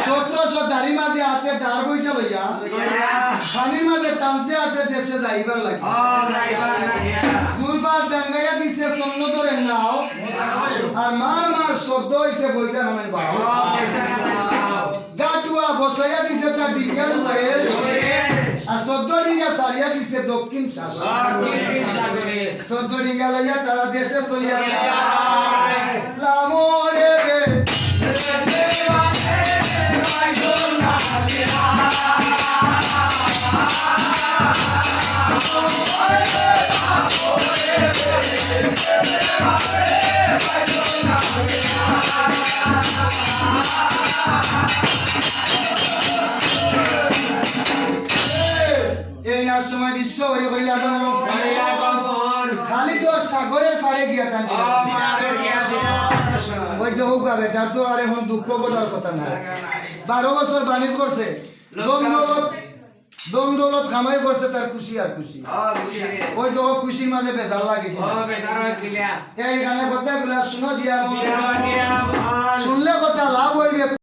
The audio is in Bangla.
1700 দাড়ি মাঝে হাতে দাঁড় বইটা লইয়া পানির মাঝে টানতে আছে দেশে যাইবার লাগে জুলফার টাঙ্গাইয়া দিছে সন্ন্যতরের নাও আর মার মার শব্দ হইছে বইটা নামের বাও গাটুয়া বসাইয়া দিছে তার ডিঙ্গার উপরে আর 14 ডিঙ্গা সারিয়া দিছে দক্ষিণ সাগরে 14 ডিঙ্গা লইয়া তারা দেশে চলিয়া যায় লামরে রে সময় বিশ্ব হরি হরি খালি তো সাগরের পাড়ে গিয়া থাকি ওই তো হোক বেটার তো আর এখন দুঃখ করার কথা না 12 বছর বানিজ করছে দম দৌলত খামাই করছে তার খুশি আর খুশি ওই তো খুশির মাঝে বেজার লাগে এই গানে কথাগুলা শুনো দিয়া শুনলে কথা লাভ